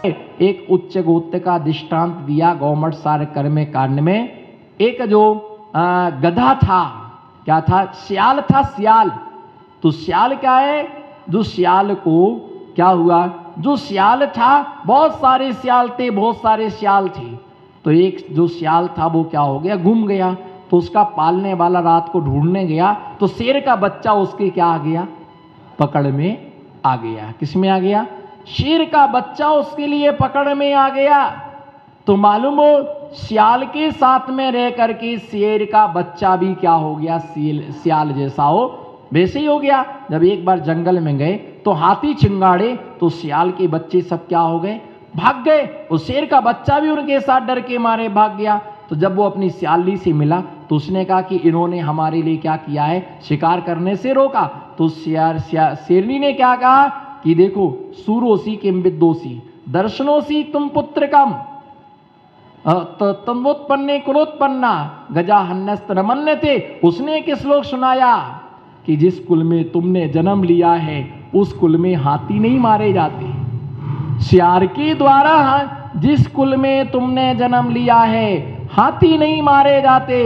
एक उच्च गोत्र का दृष्टांत दिया गौमठ सार कर्म कांड में। एक जो गधा था, क्या था? सियाल था, सियाल। तो सियाल क्या है? जो सियाल को क्या हुआ, जो सियाल था, बहुत सारे सियाल थे, बहुत सारे सियाल थे। तो एक जो सियाल था वो क्या हो गया, गुम गया। तो उसका पालने वाला रात को ढूंढने गया तो शेर का बच्चा उसके क्या आ गया, पकड़ में आ गया। किस में आ गया? शेर का बच्चा उसके लिए पकड़ में आ गया। तो मालूम हो, सियाल के साथ में रह करके शेर का बच्चा भी क्या हो गया, सियाल जैसा हो वैसे ही हो गया। जब एक बार जंगल में गए तो हाथी चिंगाड़े तो सियाल के बच्चे सब क्या हो गए, भाग गए। उस शेर का बच्चा भी उनके साथ डर के मारे भाग गया। तो जब वो अपनी सियाली से मिला तो उसने कहा कि इन्होंने हमारे लिए क्या किया है, शिकार करने से रोका। तो शेरनी ने क्या कहा कि देखो, सूरोसी किम विद्योसी दर्शनोसी तुम पुत्र कम तमोत्पन्ने कुलोत्पन्ना गजा हन्नस्त्रमन्य थे। उसने एक श्लोक सुनाया कि जिस कुल में तुमने जन्म लिया है उस कुल में हाथी नहीं मारे जाते। सियार के द्वारा जिस कुल में तुमने जन्म लिया है हाथी नहीं मारे जाते।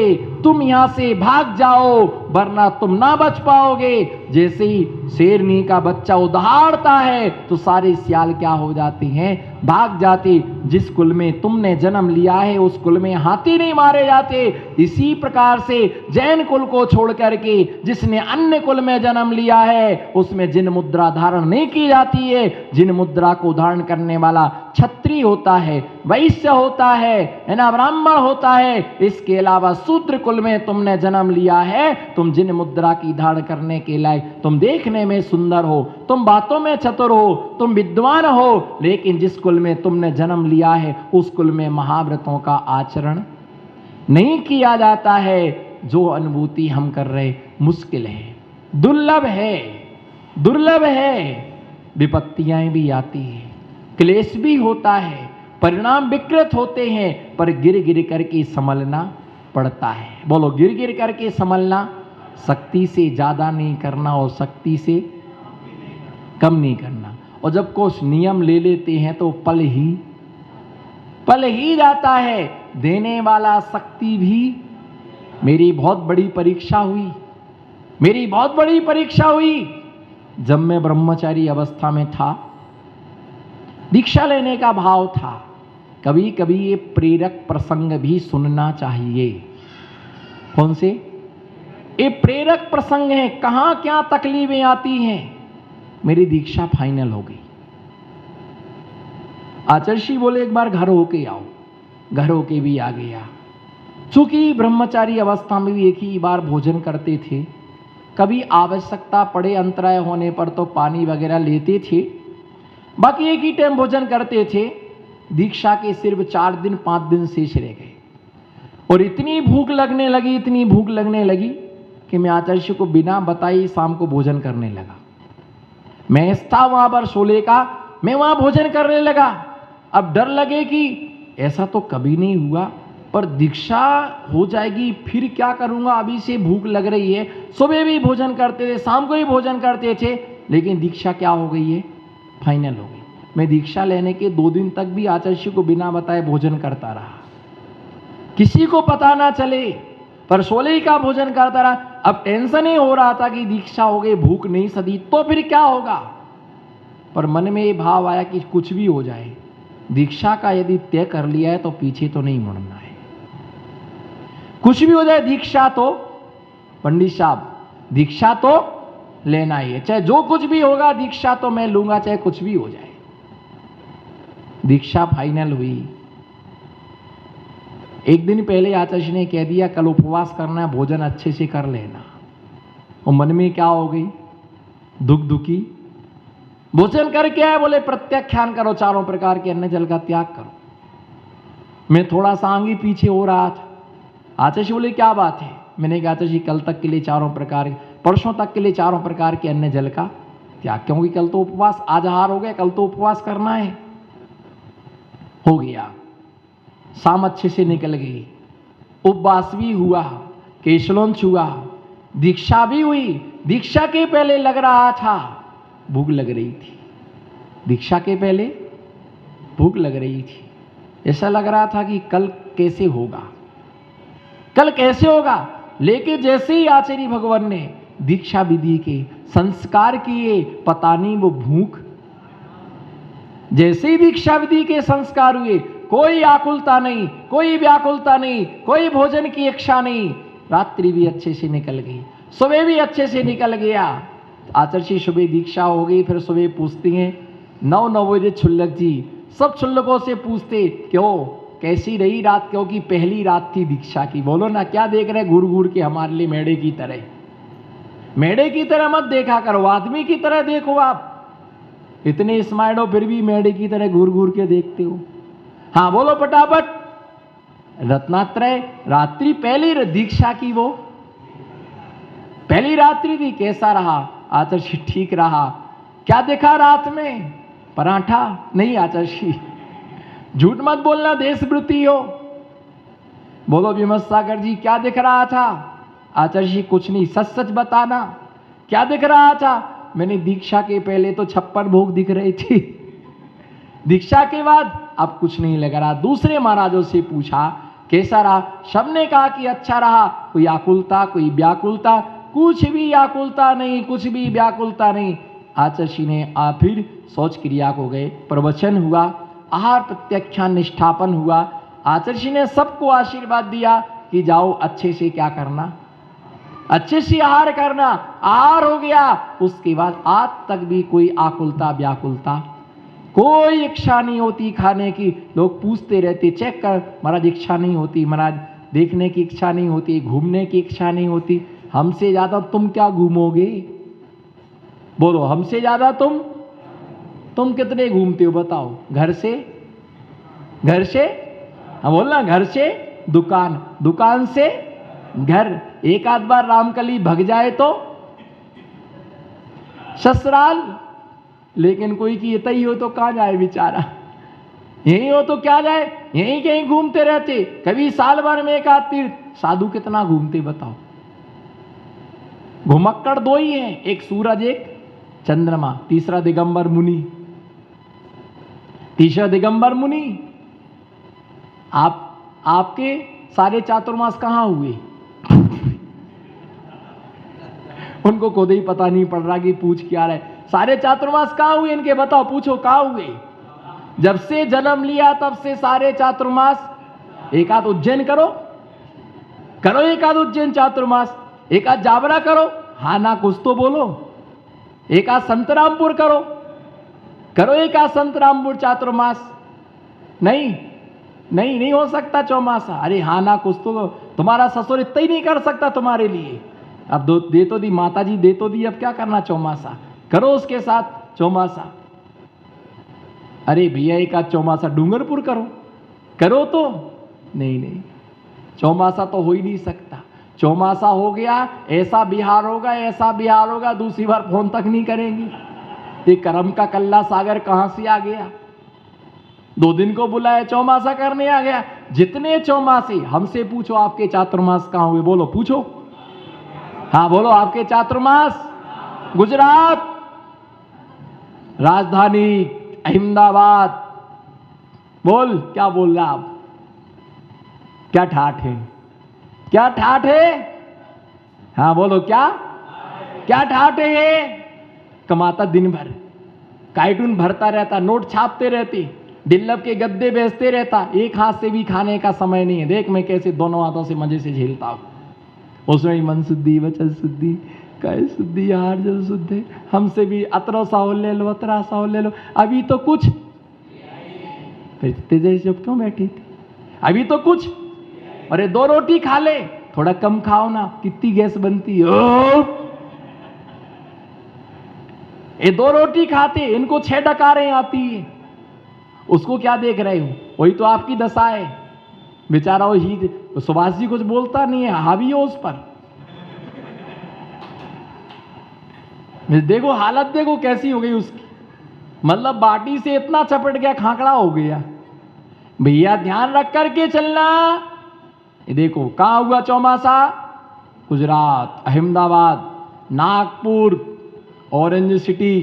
तुम यहां से भाग जाओ वरना तुम ना बच पाओगे। जैसे ही शेरनी का बच्चा उधाड़ता है तो सारे सियाल क्या हो जाते हैं, भाग जाते। जिस कुल में तुमने जन्म लिया है उस कुल में हाथी नहीं मारे जाते। इसी प्रकार से जैन कुल को छोड़ करके जिसने अन्य कुल में जन्म लिया है उसमें जिन मुद्रा धारण नहीं की जाती है। जिन मुद्रा को धारण करने वाला क्षत्रिय होता है, वैश्य होता है ना, ब्राह्मण होता है। इसके अलावा शूद्र कुल में तुमने जन्म लिया है, तुम जिन मुद्रा की धारण करने के लायक, तुम देखने में सुंदर हो, तुम बातों में चतुर हो, तुम विद्वान हो, लेकिन जिस कुल में तुमने जन्म लिया है उस कुल में महाव्रतों का आचरण नहीं किया जाता है। जो अनुभूति हम कर रहे मुश्किल है, दुर्लभ है, दुर्लभ है। विपत्तियां भी आती है, क्लेश भी होता है, परिणाम विकृत होते हैं, पर गिर गिर करके संभलना पड़ता है। बोलो, गिर गिर करके संभलना। शक्ति से ज्यादा नहीं करना और शक्ति से कम नहीं करना। और जब कुछ नियम ले लेते हैं तो पल ही जाता है। देने वाला शक्ति भी। मेरी बहुत बड़ी परीक्षा हुई, मेरी बहुत बड़ी परीक्षा हुई जब मैं ब्रह्मचारी अवस्था में था। दीक्षा लेने का भाव था। कभी कभी ये प्रेरक प्रसंग भी सुनना चाहिए। कौन से? ये प्रेरक प्रसंग है, कहां क्या तकलीफें आती हैं। मेरी दीक्षा फाइनल हो गई। आचार्य बोले एक बार घर होके आओ। घर होके भी आ गया। चूंकि ब्रह्मचारी अवस्था में भी एक ही बार भोजन करते थे, कभी आवश्यकता पड़े अंतराय होने पर तो पानी वगैरह लेते थे, बाकी एक ही टाइम भोजन करते थे। दीक्षा के सिर्फ 4 दिन 5 दिन शेष रह गए और इतनी भूख लगने लगी, इतनी भूख लगने लगी कि मैं आचार्य को बिना बताई शाम को भोजन करने लगा। मैं था वहां पर शोले का, मैं वहां भोजन करने लगा। अब डर लगे कि ऐसा तो कभी नहीं हुआ, पर दीक्षा हो जाएगी फिर क्या करूंगा, अभी से भूख लग रही है। सुबह भी भोजन करते थे, शाम को भी भोजन करते थे, लेकिन दीक्षा क्या हो गई है, फाइनल हो गई। मैं दीक्षा लेने के 2 दिन तक भी आचार्य को बिना बताए भोजन करता रहा, किसी को पता ना चले, पर सोले का भोजन करता रहा। अब टेंशन ही हो रहा था कि दीक्षा हो गई, भूख नहीं सदी तो फिर क्या होगा। पर मन में ये भाव आया कि कुछ भी हो जाए, दीक्षा का यदि तय कर लिया है तो पीछे तो नहीं मुड़ना है। कुछ भी हो जाए दीक्षा तो, पंडित साहब दीक्षा तो लेना ही है, चाहे जो कुछ भी होगा दीक्षा तो मैं लूंगा, चाहे कुछ भी हो जाए। दीक्षा फाइनल हुई। एक दिन पहले आचार्य ने कह दिया कल उपवास करना है, भोजन अच्छे से कर लेना। और मन में क्या हो गई, दुखी। भोजन करके आए, बोले प्रत्याख्यान करो, 4 प्रकार के अन्न जल का त्याग करो। मैं थोड़ा सा आगे पीछे हो रहा था। आचार्य बोले क्या बात है। मैंने कहा आचार्य कल तक के लिए 4 प्रकार, परसों तक के लिए 4 प्रकार के अन्न जल का त्याग, क्योंकि कल तो उपवास, आज आहार हो गया, कल तो उपवास करना है। हो गया, शाम अच्छे से निकल गई, उपवास भी हुआ, केशलोंच हुआ, दीक्षा भी हुई। दीक्षा के पहले लग रहा था भूख लग रही थी, दीक्षा के पहले भूख लग रही थी, ऐसा लग रहा था कि कल कैसे होगा, कल कैसे होगा। लेकिन जैसे ही आचार्य भगवान ने दीक्षा विधि के संस्कार किए, पता नहीं वो भूख, जैसे ही दीक्षा विधि के संस्कार हुए, कोई आकुलता नहीं, कोई व्याकुलता नहीं, कोई भोजन की इच्छा नहीं। रात्रि भी अच्छे से निकल गई, सुबह भी अच्छे से निकल गया। आचार्य सुबह दीक्षा हो गई, फिर सुबह पूछती हैं 9 बजे छुल्लक जी, सब छुल्लकों से पूछते क्यों कैसी रही रात, क्योंकि पहली रात थी दीक्षा की। बोलो ना, क्या देख रहे घूर घूर के हमारे लिए मेढ़े की तरह? मेढ़े की तरह मत देखा करो, आदमी की तरह देखो। आप इतने स्मार्ट हो फिर भी मेढ़े की तरह घूर घूर के देखते हो। हाँ बोलो फटाफट। रत्नात्रय रात्रि पहली दीक्षा की, वो पहली रात्रि थी, कैसा रहा आचार्य? ठीक रहा। क्या देखा रात में? पराठा नहीं आचार्य, झूठ मत बोलना, देशवृत्ति हो। बोलो विमल सागर जी, क्या दिख रहा था? आचार्य कुछ नहीं, सच सच बताना, क्या दिख रहा था? मैंने दीक्षा के पहले तो 56 भोग दिख रहे थे, दीक्षा के बाद अब कुछ नहीं लग रहा। दूसरे महाराजों से पूछा कैसा रहा? सबने कहा कि अच्छा रहा। कोई आकुलता, कोई व्याकुलता? कुछ भी आकुलता नहीं, कुछ भी व्याकुलता नहीं। आचार्य ने फिर शौच क्रिया को गए, प्रवचन हुआ, आहार प्रत्याख्यान निष्ठापन हुआ। आचार्य ने सबको आशीर्वाद दिया कि जाओ अच्छे से क्या करना, अच्छे से आहार करना। आहार हो गया, उसके बाद आज तक भी कोई आकुलता व्याकुलता, कोई इच्छा नहीं होती खाने की। लोग पूछते रहते, चेक कर महाराज, इच्छा नहीं होती महाराज, देखने की इच्छा नहीं होती, घूमने की इच्छा नहीं होती। हमसे ज्यादा तुम क्या घूमोगे? बोलो, हमसे ज्यादा तुम कितने घूमते हो बताओ? घर से हम बोलना, घर से दुकान, दुकान से घर। एक आध बार रामकली भग जाए तो ससुराल, लेकिन कोई की इतना ही हो तो कहां जाए बेचारा? यही हो तो क्या जाए, यहीं कहीं घूमते रहते। कभी साल भर में एक आध तीर्थ। साधु कितना घूमते बताओ? घुमक्कड़ दो ही हैं, एक सूरज एक चंद्रमा, तीसरा दिगंबर मुनि, तीसरा दिगंबर मुनि। आपके सारे चातुर्मास कहां हुए? उनको खुद ही पता नहीं पड़ रहा कि पूछ क्या रहे। सारे चातुर्मास कहां हुए इनके? बताओ, पूछो कहां हुए? जब से जन्म लिया तब से सारे चातुर्मास। एक आध उज्जैन करो, एक आध उज्जैन चातुर्मास, एक आध जावरा करो, हाँ ना कुछ तो बोलो। एक आध संतरामपुर करो एक आध संतरामपुर चातुर्मास। नहीं हो सकता चौमासा। अरे हाँ ना कुछ तो, तुम्हारा ससुर इतना ही नहीं कर सकता तुम्हारे लिए। अब दे तो दी माता जी, दे तो दी, अब क्या करना चौमासा? करो उसके साथ चौमासा। अरे भैया एक आध चौमासा डूंगरपुर करो तो नहीं, चौमासा तो हो ही नहीं सकता। चौमासा हो गया, ऐसा बिहार होगा, दूसरी बार फोन तक नहीं करेंगी। ये कर्म का कल्ला सागर कहां से आ गया? 2 दिन को बुलाया, चौमासा करने आ गया। जितने चौमासे, हमसे पूछो आपके चातुर्मास कहां हुए? बोलो, पूछो। हाँ बोलो, आपके चातुर्मास? गुजरात, राजधानी अहमदाबाद। बोल, क्या बोल रहा आप? क्या ठाठ है? हाँ बोलो, क्या ठाठ है ये? कमाता दिन भर, कार्टून भरता रहता, नोट छापते रहते, डिल्लप के गद्दे बेचते रहता, एक हाथ से भी खाने का समय नहीं है। देख मैं कैसे दोनों हाथों से मजे से झेलता हूं। उसमें ही मन शुद्धि, वचन शुद्धि, काय शुद्धि, आहार जल शुद्ध है। हमसे भी अतरो साहुल ले लो, अतरा साहुल ले लो। अभी तो कुछ, फिर तेज जब क्यों बैठी थी? अभी तो कुछ। अरे 2 रोटी खा ले, थोड़ा कम खाओ ना, कितनी गैस बनती है। ये 2 रोटी खाते, इनको 6 डकारें आती है। उसको क्या देख रहे हो? वही तो आपकी दशा है बेचारा। वही सुभाष जी कुछ बोलता नहीं है, हावी हो उस पर। देखो हालत, देखो कैसी हो गई उसकी। मतलब बाटी से इतना चपट गया, खाकड़ा हो गया। भैया ध्यान रख करके चलना। ये देखो कहां हुआ चौमासा? Gujarat, Ahmedabad, Nagpur orange city,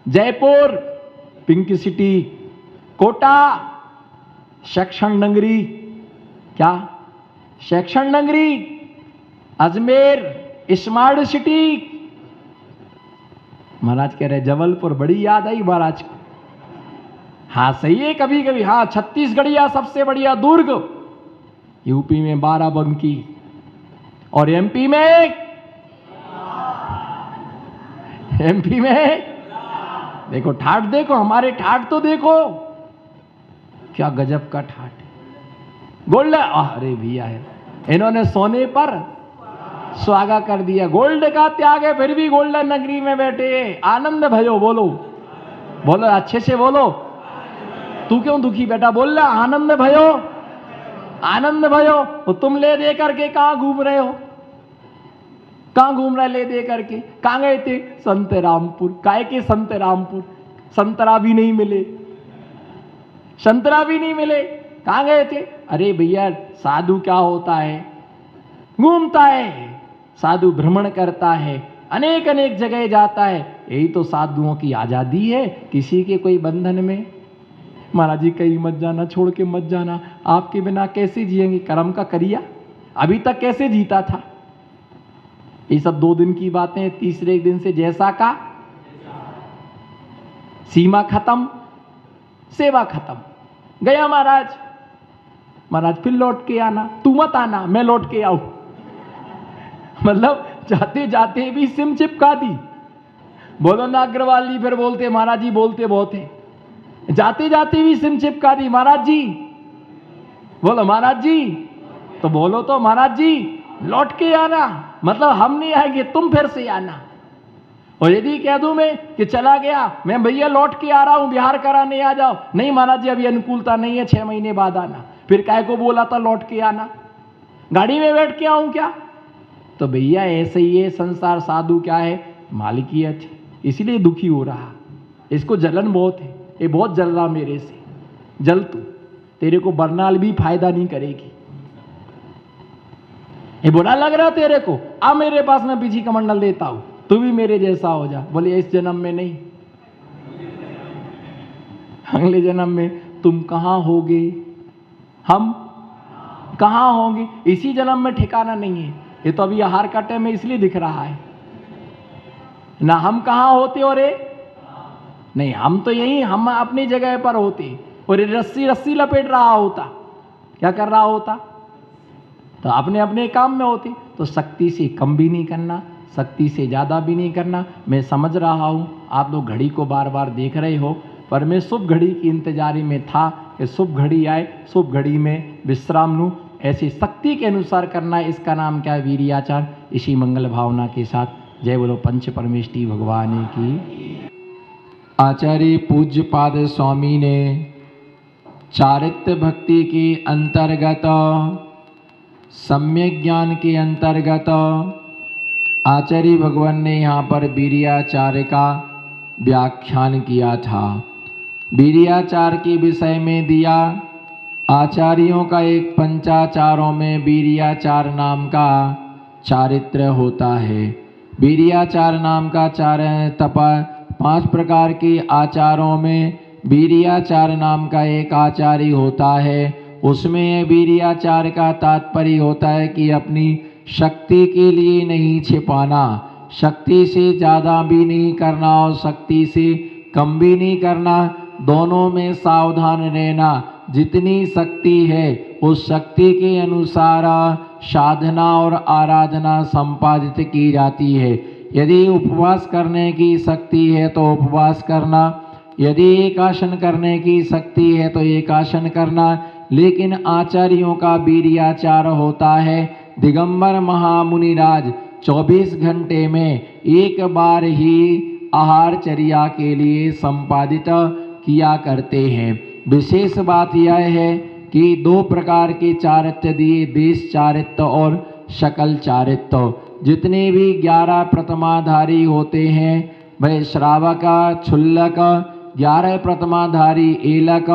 Jaipur pink city, Kota शैक्षण नगरी, क्या शैक्षण नगरी, अजमेर स्मार्ट सिटी। महाराज कह रहे जबलपुर, बड़ी याद आई महाराज को। हाँ सही है, कभी कभी हाँ छत्तीसगढ़िया सबसे बढ़िया दुर्ग, यूपी में बाराबंकी और एमपी में देखो ठाठ, देखो हमारे ठाठ तो देखो क्या गजब का ठाठ है। गोल्ड, अरे भैया है, इन्होंने सोने पर सुहागा कर दिया। गोल्ड का त्याग है फिर भी गोल्डन नगरी में बैठे। आनंद भयो, बोलो बोलो अच्छे से बोलो। तू क्यों दुखी बेटा, बोल रहा आनंद भयो, आनंद भयो। तो तुम ले दे करके कहां घूम रहे हो, कहां घूम रहे ले दे करके? कहां गए थे? संत रामपुर। काय के संत रामपुर? संतरा भी नहीं मिले, संतरा भी नहीं मिले। कहां गए थे? अरे भैया साधु क्या होता है, घूमता है, साधु भ्रमण करता है, अनेक अनेक जगह जाता है। यही तो साधुओं की आजादी है, किसी के कोई बंधन में। महाराज जी कहीं मत जाना, छोड़ के मत जाना, आपके बिना कैसे जिएंगे? कर्म का करिया, अभी तक कैसे जीता था? ये सब 2 दिन की बातें, तीसरे दिन से जैसा का सीमा खत्म, सेवा खत्म। गया महाराज, महाराज फिर लौट के आना, तू मत आना मैं लौट के आऊं। मतलब जाते जाते भी सिम चिपका दी। बोलो ना अग्रवाल जी, फिर बोलते महाराज जी बोलते बहुत है। जाते जाते भी सिम चिपका दी, महाराज जी बोलो, महाराज जी तो बोलो तो महाराज जी लौट के आना, मतलब हम नहीं आएंगे तुम फिर से आना। और यदि कह दूं मैं कि चला गया मैं, भैया लौट के आ रहा हूं बिहार कराने आ जाओ, नहीं महाराज जी अभी अनुकूलता नहीं है, 6 महीने बाद आना। फिर काय को बोला था लौट के आना, गाड़ी में बैठ के आऊं क्या? तो भैया ऐसे ही है संसार। साधु क्या है, मालिकियत है, इसलिए दुखी हो रहा। इसको जलन बहुत है, ये बहुत जल रहा मेरे से। जल तू, तेरे को बरनाल भी फायदा नहीं करेगी। ये बुरा लग रहा तेरे को, आ मेरे पास मैं पीछी कमंडल देता हूं, तू भी मेरे जैसा हो जा। बोले इस जन्म में नहीं, अगले जन्म में तुम कहां होगे, हम कहां होंगे, इसी जन्म में ठिकाना नहीं है। ये तो अभी आहार का टाइम में इसलिए दिख रहा है ना। हम कहां होते और नहीं, हम तो यही, हम अपनी जगह पर होते और रस्सी रस्सी लपेट रहा होता, क्या कर रहा होता? तो अपने अपने काम में होते। तो शक्ति से कम भी नहीं करना, शक्ति से ज़्यादा भी नहीं करना। मैं समझ रहा हूँ आप लोग घड़ी को बार बार देख रहे हो, पर मैं शुभ घड़ी की इंतजारी में था कि शुभ घड़ी आए, शुभ घड़ी में विश्राम लूँ। ऐसी शक्ति के अनुसार करना है, इसका नाम क्या है? वीर्याचार। इसी मंगल भावना के साथ जय बोलो पंच परमेष्टि भगवान की। आचार्य पूज्य पाद स्वामी ने चारित्र भक्ति के अंतर्गत, सम्यक ज्ञान के अंतर्गत आचार्य भगवान ने यहाँ पर वीर्याचार का व्याख्यान किया था। वीर्याचार के विषय में दिया। आचार्यों का एक पंचाचारों में वीर्याचार नाम का चारित्र होता है। वीर्याचार नाम का 5 प्रकार के आचारों में वीर्याचार नाम का एक आचार्य होता है। उसमें वीर्याचार का तात्पर्य होता है कि अपनी शक्ति के लिए नहीं छिपाना, शक्ति से ज़्यादा भी नहीं करना और शक्ति से कम भी नहीं करना, दोनों में सावधान रहना। जितनी शक्ति है उस शक्ति के अनुसार साधना और आराधना संपादित की जाती है। यदि उपवास करने की शक्ति है तो उपवास करना, यदि एक आसन करने की शक्ति है तो एक आसन करना। लेकिन आचार्यों का वीर्याचार होता है, दिगंबर महामुनिराज 24 घंटे में एक बार ही आहारचर्या के लिए संपादित किया करते हैं। विशेष बात यह है कि 2 प्रकार के चारित्र दिए, देश चारित्र और शकल चारित्र। जितने भी 11 प्रथमाधारी होते हैं वह श्रावक, क्षुल्लक, 11 प्रथमाधारी एलक,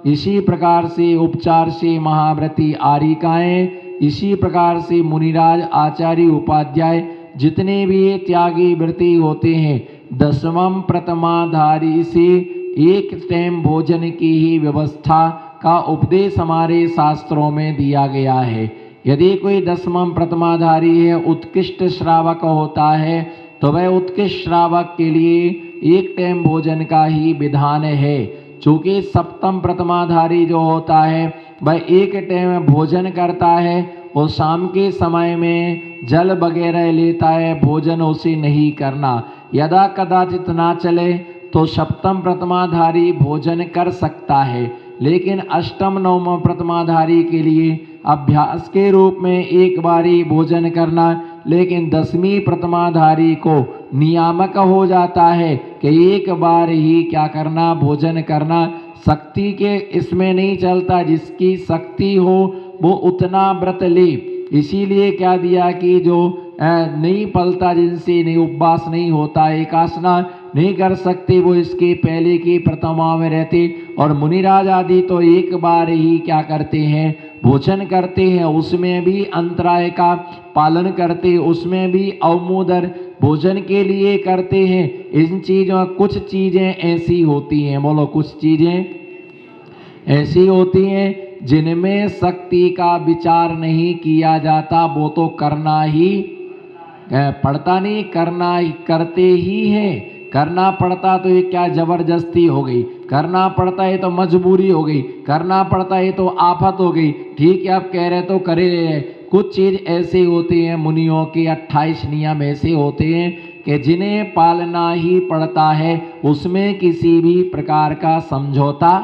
इसी प्रकार से उपचार से महाव्रती आरिकाएँ, इसी प्रकार से मुनिराज आचार्य उपाध्याय, जितने भी त्यागी व्रती होते हैं 10वें प्रथमाधारी से एक टाइम भोजन की ही व्यवस्था का उपदेश हमारे शास्त्रों में दिया गया है। यदि कोई दसमम प्रथमाधारी है, उत्कृष्ट श्रावक होता है, तो वह उत्कृष्ट श्रावक के लिए एक टाइम भोजन का ही विधान है। चूँकि सप्तम प्रथमाधारी जो होता है वह एक टाइम भोजन करता है और शाम के समय में जल वगैरह लेता है, भोजन उसे नहीं करना। यदा कदाचित ना चले तो सप्तम प्रथमाधारी भोजन कर सकता है, लेकिन अष्टम नवम प्रथमाधारी के लिए अभ्यास के रूप में एक बारी भोजन करना, लेकिन दसवीं प्रथमाधारी को नियामक हो जाता है कि एक बार ही क्या करना, भोजन करना। शक्ति के इसमें नहीं चलता, जिसकी शक्ति हो वो उतना व्रत ले। इसीलिए क्या दिया कि जो नहीं पलता, जिनसे नहीं उपवास नहीं होता, एकासना नहीं कर सकते, वो इसके पहले की प्रथमा में रहते। और मुनिराज आदि तो एक बार ही क्या करते हैं, भोजन करते हैं, उसमें भी अंतराय का पालन करते, उसमें भी अवमोदर भोजन के लिए करते हैं। इन चीज़ों कुछ चीज़ें ऐसी होती हैं, बोलो कुछ चीज़ें ऐसी होती हैं जिनमें शक्ति का विचार नहीं किया जाता, वो तो करना ही पड़ता, नहीं करना ही करते ही है। करना पड़ता तो ये क्या जबरदस्ती हो गई, करना पड़ता है तो मजबूरी हो गई, करना पड़ता है तो आफत हो गई। ठीक है, आप कह रहे तो करे रहे। कुछ चीज़ ऐसे होती हैं, मुनियों के 28 नियम ऐसे होते हैं कि जिन्हें पालना ही पड़ता है, उसमें किसी भी प्रकार का समझौता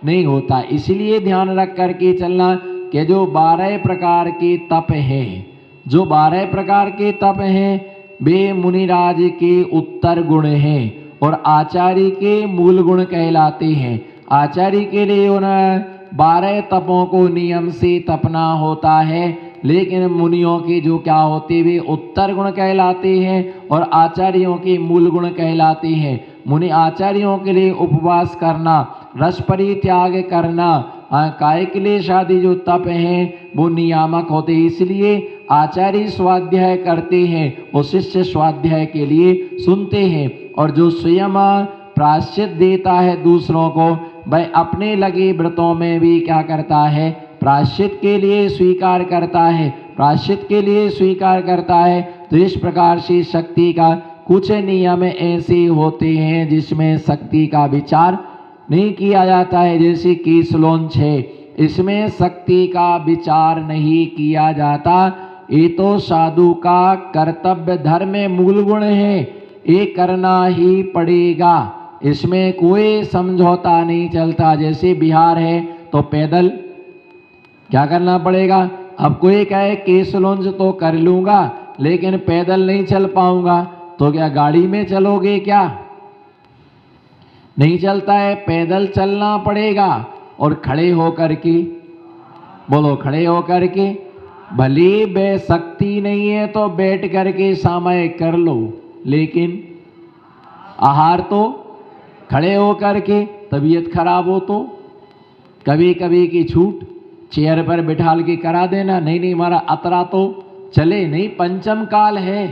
नहीं होता। इसलिए ध्यान रख करके चलना कि जो 12 प्रकार के तप हैं, जो 12 प्रकार के तप हैं, वे मुनिराज के उत्तर गुण हैं और आचार्य के मूल गुण कहलाते हैं। आचार्य के लिए उन 12 तपों को नियम से तपना होता है, लेकिन मुनियों के जो क्या होते वे उत्तर गुण कहलाते हैं और आचार्यों के मूल गुण कहलाते हैं। मुनि आचार्यों के लिए उपवास करना, रस परित्याग करना, काय क्लेश आदि जो तप हैं वो नियामक होते हैं। इसलिए आचार्य स्वाध्याय करते हैं और शिष्य स्वाध्याय के लिए सुनते हैं। और जो स्वयं प्रायश्चित देता है दूसरों को, वह अपने लगे व्रतों में भी क्या करता है, प्रायश्चित के लिए स्वीकार करता है, प्रायश्चित के लिए स्वीकार करता है। तो इस प्रकार से शक्ति का कुछ नियम ऐसे होते हैं जिसमें शक्ति का विचार नहीं किया जाता है। जैसे कि श्लोक 6, इसमें शक्ति का विचार नहीं किया जाता। ये तो साधु का कर्तव्य धर्म मूल गुण है, ये करना ही पड़ेगा, इसमें कोई समझौता नहीं चलता। जैसे बिहार है तो पैदल क्या करना पड़ेगा। अब कोई कहे केस लॉन्च तो कर लूँगा लेकिन पैदल नहीं चल पाऊँगा, तो क्या गाड़ी में चलोगे, क्या नहीं चलता है, पैदल चलना पड़ेगा। और खड़े होकर के, बोलो खड़े होकर के, भले बे शक्ति नहीं है तो बैठ करके समय कर लो, लेकिन आहार तो खड़े होकर के। तबीयत खराब हो तो कभी कभी की छूट, चेयर पर बिठाल के करा देना, नहीं नहीं हमारा अतरा तो चले नहीं, पंचम काल है।